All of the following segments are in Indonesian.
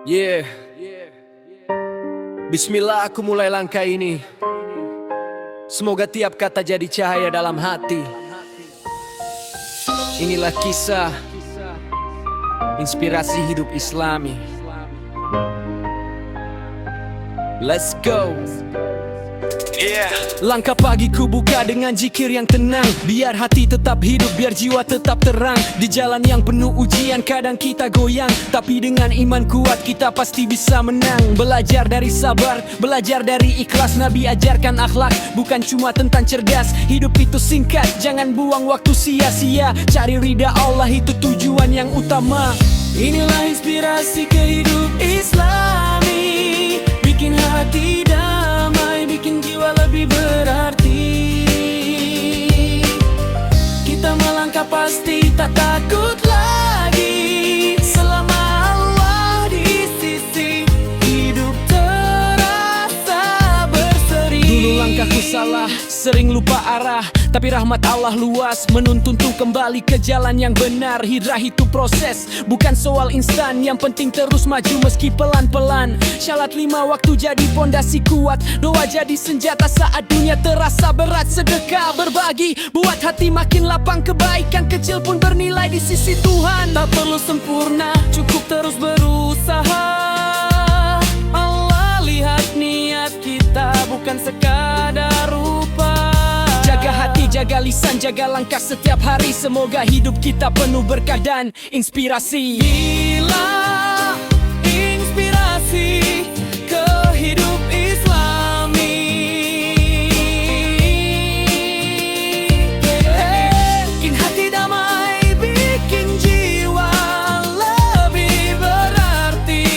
Yeah. Bismillah, aku mulai langkah ini. Semoga tiap kata jadi cahaya dalam hati. Inilah kisah inspirasi hidup Islami. Let's go. Langkah pagiku buka dengan zikir yang tenang, biar hati tetap hidup, biar jiwa tetap terang. Di jalan yang penuh ujian kadang kita goyang, tapi dengan iman kuat kita pasti bisa menang. Belajar dari sabar, belajar dari ikhlas. Nabi ajarkan akhlak, bukan cuma tentang cerdas. Hidup itu singkat, jangan buang waktu sia-sia. Cari ridha Allah, itu tujuan yang utama. Inilah inspirasi kehidup Islami, bikin hati damai, bikin jiwa lebih berarti. Kita melangkah pasti tak takut lagi, selama Allah di sisi, hidup terasa berseri. Dulu langkahku salah, sering lupa arah, tapi rahmat Allah luas, menuntunku kembali ke jalan yang benar. Hijrah itu proses, bukan soal instan. Yang penting terus maju meski pelan-pelan. Syalat 5 waktu jadi pondasi kuat, doa jadi senjata saat dunia terasa berat. Sedekah berbagi, buat hati makin lapang. Kebaikan kecil pun bernilai di sisi Tuhan. Tak perlu sempurna, cukup terus berusaha. Allah lihat niat kita, bukan sekadar rupa. Jaga hati, jaga lisan, jaga langkah setiap hari. Semoga hidup kita penuh berkah dan inspirasi. Bila inspirasi kehidup Islami, bikin hati damai, bikin jiwa lebih berarti.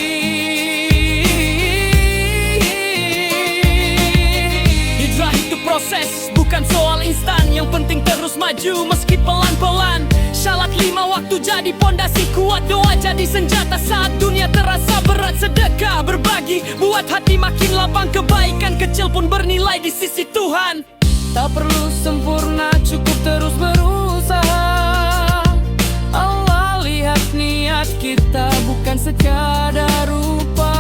Hijrah itu proses, bukan soal instan. Yang penting terus maju meski pelan-pelan. Syalat 5 waktu jadi pondasi kuat, doa jadi senjata saat dunia terasa berat. Sedekah berbagi, buat hati makin lapang. Kebaikan kecil pun bernilai di sisi Tuhan. Tak perlu sempurna, cukup terus berusaha. Allah lihat niat kita, bukan sekadar rupa.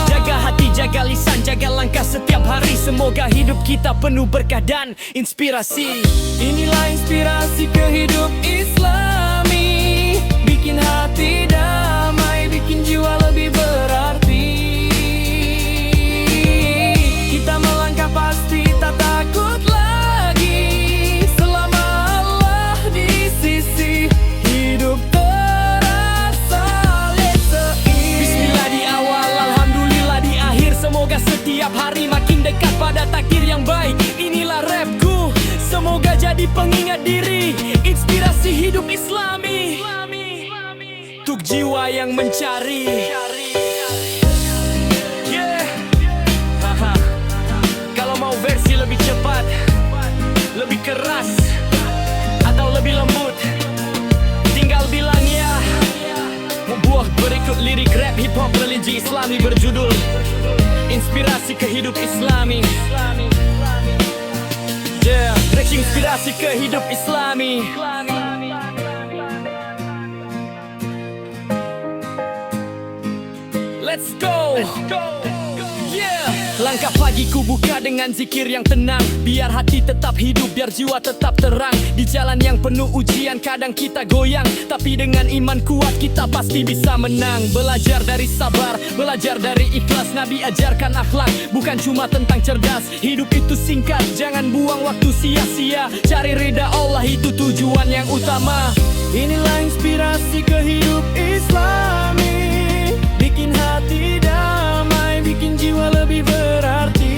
Jaga hati, jaga lisan, jaga langkah setiap hari. Semoga hidup kita penuh berkah dan inspirasi. Inilah inspirasi kehidup Islami, bikin hati damai, bikin jiwa lebih berarti. Kita melangkah pasti tak takut lagi, selama Allah di sisi, hidup terasa seimbang. Bismillah di awal, alhamdulillah di akhir. Semoga setiap hari makin dekat pada takdir yang baik. Inilah rapku, semoga jadi pengingat diri, inspirasi hidup Islami untuk jiwa yang mencari. Yeah. Haha. Kalau mau versi lebih cepat, lebih keras, atau lebih lembut, tinggal bilang ya. Membuat berikut lirik rap hip hop religi Islami berjudul Inspirasi Kehidup Islami. Yeah, track inspirasi kehidup Islami. Let's go. Yeah. Langkah pagiku buka dengan zikir yang tenang, biar hati tetap hidup, biar jiwa tetap terang. Di jalan yang penuh ujian kadang kita goyang, tapi dengan iman kuat kita pasti bisa menang. Belajar dari sabar, belajar dari ikhlas. Nabi ajarkan akhlak, bukan cuma tentang cerdas. Hidup itu singkat, jangan buang waktu sia-sia. Cari ridha Allah, itu tujuan yang utama. Inilah inspirasi kehidup Islami, bikin hati damai, bikin jiwa lebih berarti.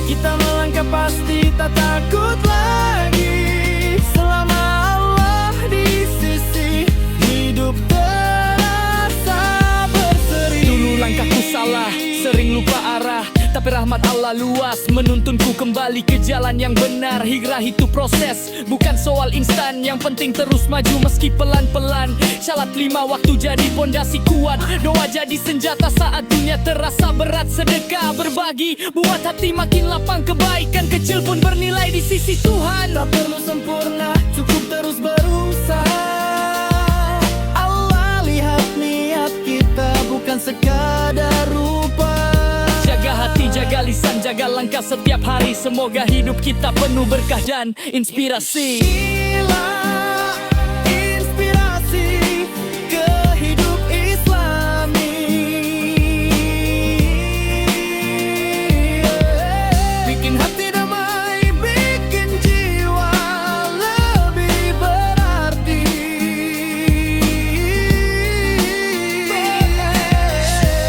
Kita melangkah pasti tak takut lagi, selama Allah di sisi, hidup terasa berseri. Dulu langkahku salah, sering lupa arah, tapi rahmat Allah luas, menuntunku kembali ke jalan yang benar. Hijrah itu proses, bukan soal instan. Yang penting terus maju meski pelan-pelan. Syalat 5 waktu jadi pondasi kuat, doa jadi senjata saat dunia terasa berat. Sedekah berbagi, buat hati makin lapang. Kebaikan kecil pun bernilai di sisi Tuhan. Tak perlu sempurna, cukup terus berusaha. Allah lihat nih jaga langkah setiap hari. Semoga hidup kita penuh berkah dan inspirasi. Inilah inspirasi ke hidup Islami. Bikin hati damai, bikin jiwa lebih berarti.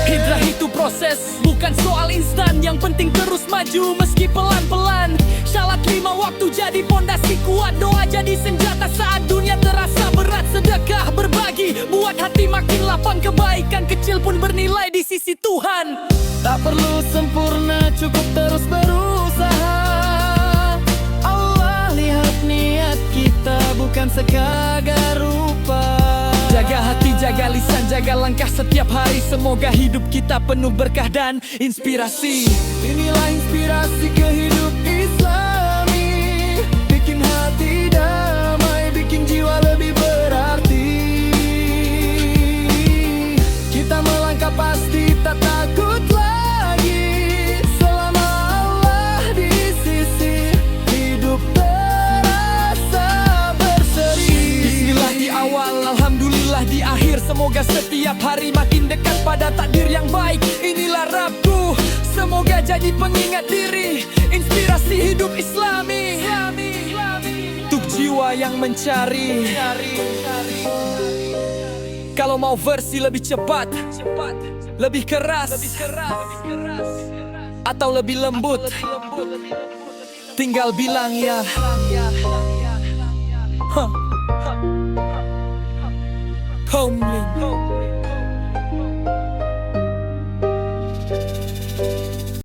Hijrah itu proses, bukan soal instan. Yang penting terus maju meski pelan-pelan. Salat 5 waktu jadi pondasi kuat. Doa jadi senjata saat dunia terasa berat. Sedekah berbagi buat hati makin lapang. Kebaikan kecil pun bernilai di sisi Tuhan. Tak perlu sempurna, cukup terus berusaha. Allah lihat niat kita, bukan sekadar rupa. Jaga hati, jaga lisan, jaga langkah setiap hari. Semoga hidup kita penuh berkah dan inspirasi. Inilah inspirasi ke hidup Islami. Bikin hati damai, bikin jiwa lebih berarti. Kita melangkah pasti tak takut lagi. Selama Allah di sisi, hidup terasa berseri. Bismillah di awal, alhamdulillah di akhir. Semoga setiap hari makin dekat pada takdir yang baik. Inilah Rabbku, semoga jadi pengingat diri. Inspirasi hidup Islami untuk jiwa yang mencari. Kalau mau versi lebih cepat, lebih keras, atau lebih lembut, tinggal bilang ya. Homely.